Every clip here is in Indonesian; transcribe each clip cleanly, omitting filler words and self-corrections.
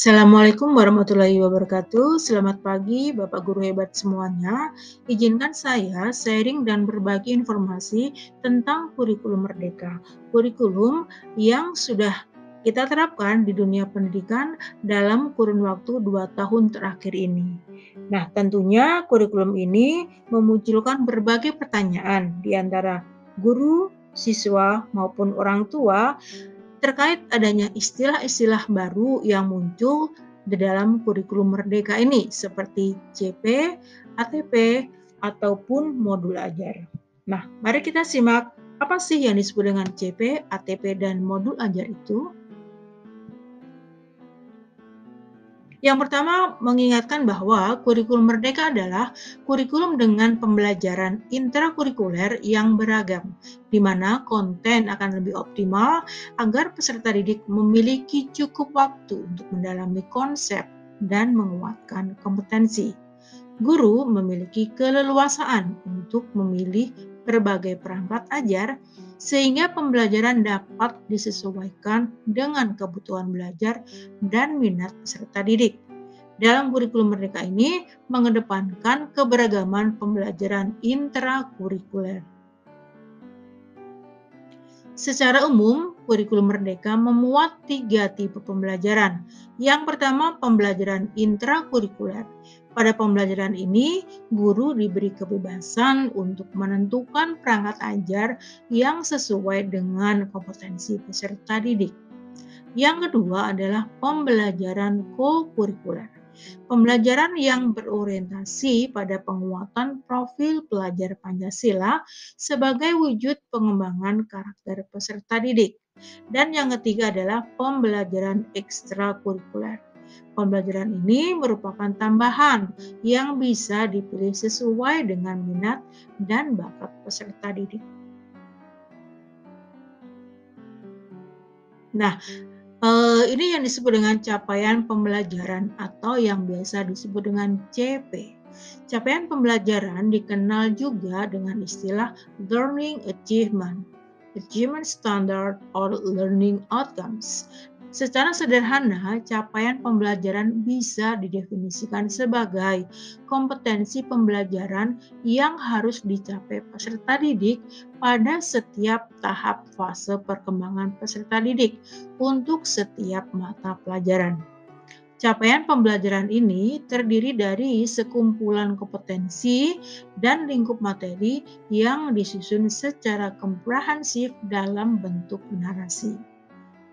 Assalamualaikum warahmatullahi wabarakatuh. Selamat pagi Bapak Guru hebat semuanya. Izinkan saya sharing dan berbagi informasi tentang kurikulum Merdeka. Kurikulum yang sudah kita terapkan di dunia pendidikan dalam kurun waktu 2 tahun terakhir ini. Nah, tentunya kurikulum ini memunculkan berbagai pertanyaan di antara guru, siswa maupun orang tua terkait adanya istilah-istilah baru yang muncul di dalam kurikulum Merdeka ini seperti CP, ATP, ataupun modul ajar. Nah, mari kita simak apa sih yang disebut dengan CP, ATP, dan modul ajar itu. Yang pertama, mengingatkan bahwa kurikulum Merdeka adalah kurikulum dengan pembelajaran intrakurikuler yang beragam, di mana konten akan lebih optimal agar peserta didik memiliki cukup waktu untuk mendalami konsep dan menguatkan kompetensi. Guru memiliki keleluasaan untuk memilih berbagai perangkat ajar sehingga pembelajaran dapat disesuaikan dengan kebutuhan belajar dan minat peserta didik. Dalam kurikulum Merdeka ini mengedepankan keberagaman pembelajaran intrakurikuler. Secara umum, kurikulum Merdeka memuat 3 tipe pembelajaran. Yang pertama, pembelajaran intrakurikuler. Pada pembelajaran ini, guru diberi kebebasan untuk menentukan perangkat ajar yang sesuai dengan kompetensi peserta didik. Yang kedua adalah pembelajaran kokurikuler. Pembelajaran yang berorientasi pada penguatan profil pelajar Pancasila sebagai wujud pengembangan karakter peserta didik. Dan yang ketiga adalah pembelajaran ekstrakurikuler. Pembelajaran ini merupakan tambahan yang bisa dipilih sesuai dengan minat dan bakat peserta didik. Nah, ini yang disebut dengan capaian pembelajaran atau yang biasa disebut dengan CP. Capaian pembelajaran dikenal juga dengan istilah Learning Achievement, Achievement Standard, or Learning Outcomes. Secara sederhana, capaian pembelajaran bisa didefinisikan sebagai kompetensi pembelajaran yang harus dicapai peserta didik pada setiap tahap fase perkembangan peserta didik untuk setiap mata pelajaran. Capaian pembelajaran ini terdiri dari sekumpulan kompetensi dan lingkup materi yang disusun secara komprehensif dalam bentuk narasi.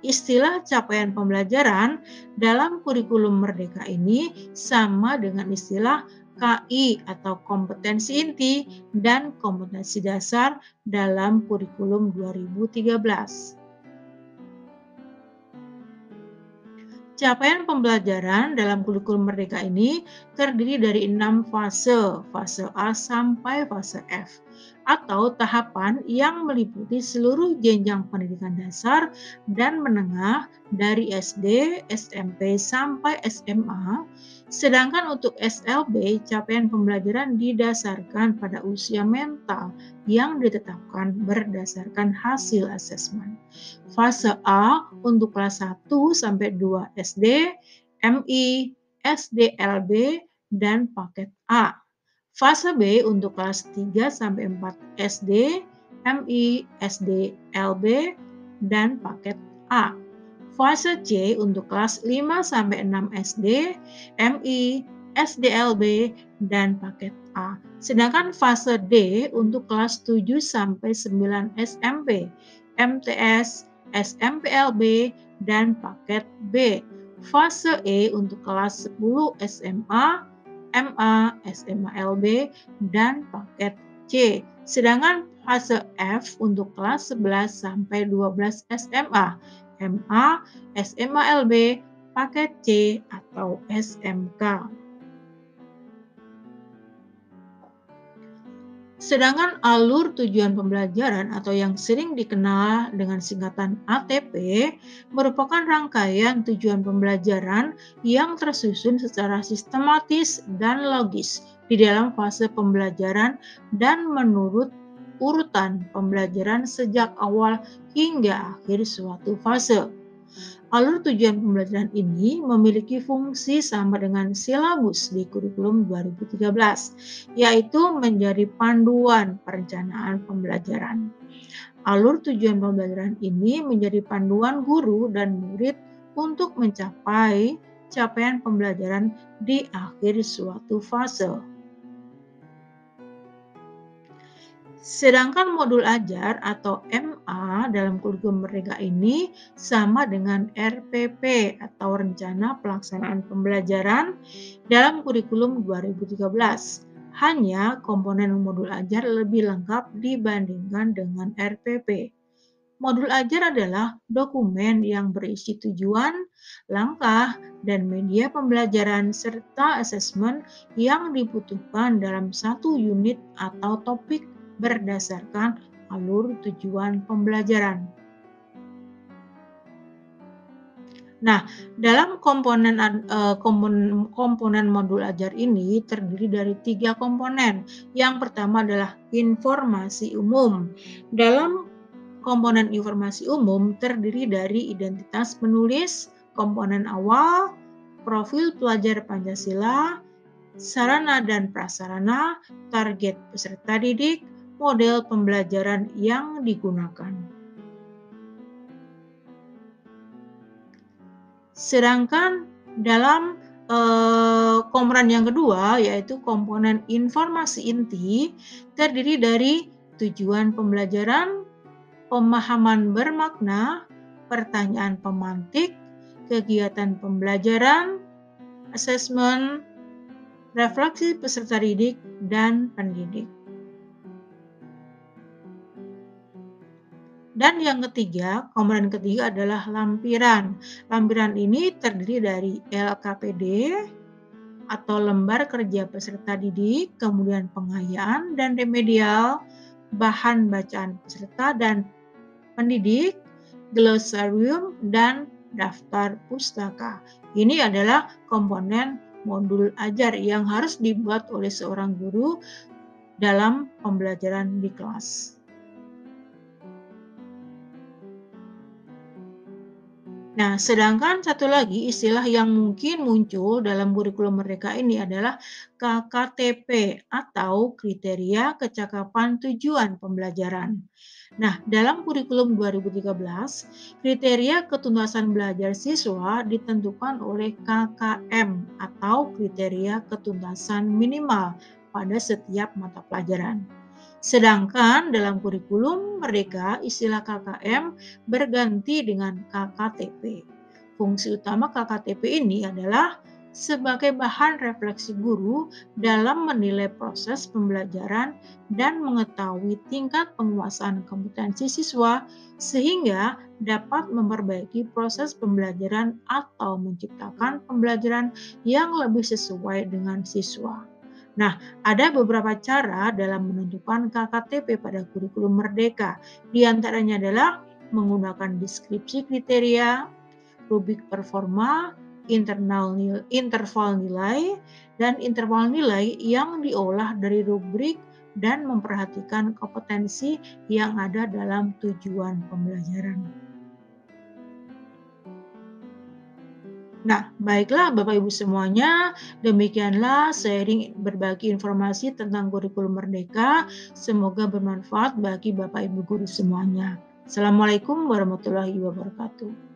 Istilah capaian pembelajaran dalam kurikulum Merdeka ini sama dengan istilah KI atau kompetensi inti dan kompetensi dasar dalam kurikulum 2013. Capaian pembelajaran dalam kurikulum Merdeka ini terdiri dari 6 fase, fase A sampai fase F, atau tahapan yang meliputi seluruh jenjang pendidikan dasar dan menengah dari SD, SMP, sampai SMA. Sedangkan untuk SLB, capaian pembelajaran didasarkan pada usia mental yang ditetapkan berdasarkan hasil asesmen. Fase A untuk kelas 1 sampai 2 SD, MI, SDLB, dan paket A. Fase B untuk kelas 3 sampai 4 SD, MI, SDLB, dan paket A. Fase C untuk kelas 5 sampai 6 SD, MI, SDLB, dan paket A. Sedangkan fase D untuk kelas 7 sampai 9 SMP, MTS, SMPLB, dan paket B. Fase E untuk kelas 10 SMA, MA, SMALB, dan paket C. Sedangkan fase F untuk kelas 11 sampai 12 SMA, MA, SMALB, paket C, atau SMK. Sedangkan alur tujuan pembelajaran atau yang sering dikenal dengan singkatan ATP merupakan rangkaian tujuan pembelajaran yang tersusun secara sistematis dan logis di dalam fase pembelajaran dan menurut urutan pembelajaran sejak awal hingga akhir suatu fase. Alur tujuan pembelajaran ini memiliki fungsi sama dengan silabus di kurikulum 2013, yaitu menjadi panduan perencanaan pembelajaran. Alur tujuan pembelajaran ini menjadi panduan guru dan murid untuk mencapai capaian pembelajaran di akhir suatu fase. Sedangkan modul ajar atau MA dalam kurikulum Merdeka ini sama dengan RPP atau Rencana Pelaksanaan Pembelajaran dalam kurikulum 2013. Hanya komponen modul ajar lebih lengkap dibandingkan dengan RPP. Modul ajar adalah dokumen yang berisi tujuan, langkah, dan media pembelajaran serta asesmen yang dibutuhkan dalam satu unit atau topik berdasarkan alur tujuan pembelajaran. Nah, dalam komponen modul ajar ini terdiri dari 3 komponen. Yang pertama adalah informasi umum. Dalam komponen informasi umum terdiri dari identitas penulis, komponen awal, profil pelajar Pancasila, sarana dan prasarana, target peserta didik, model pembelajaran yang digunakan. Sedangkan dalam komponen yang kedua, yaitu komponen informasi inti, terdiri dari tujuan pembelajaran, pemahaman bermakna, pertanyaan pemantik, kegiatan pembelajaran, asesmen, refleksi peserta didik, dan pendidik. Dan yang ketiga, komponen ketiga adalah lampiran. Lampiran ini terdiri dari LKPD atau lembar kerja peserta didik, kemudian pengayaan dan remedial, bahan bacaan peserta dan pendidik, glosarium, dan daftar pustaka. Ini adalah komponen modul ajar yang harus dibuat oleh seorang guru dalam pembelajaran di kelas. Nah, sedangkan satu lagi istilah yang mungkin muncul dalam kurikulum Merdeka ini adalah KKTP atau kriteria kecakapan tujuan pembelajaran. Nah, dalam kurikulum 2013, kriteria ketuntasan belajar siswa ditentukan oleh KKM atau kriteria ketuntasan minimal pada setiap mata pelajaran. Sedangkan dalam kurikulum Merdeka, istilah KKM berganti dengan KKTP. Fungsi utama KKTP ini adalah sebagai bahan refleksi guru dalam menilai proses pembelajaran dan mengetahui tingkat penguasaan kompetensi siswa sehingga dapat memperbaiki proses pembelajaran atau menciptakan pembelajaran yang lebih sesuai dengan siswa. Nah, ada beberapa cara dalam menentukan KKTP pada kurikulum Merdeka. Di antaranya adalah menggunakan deskripsi kriteria, rubrik performa, interval nilai, dan interval nilai yang diolah dari rubrik dan memperhatikan kompetensi yang ada dalam tujuan pembelajaran. Nah, baiklah Bapak Ibu semuanya, demikianlah sharing berbagi informasi tentang kurikulum Merdeka. Semoga bermanfaat bagi Bapak Ibu guru semuanya. Assalamualaikum warahmatullahi wabarakatuh.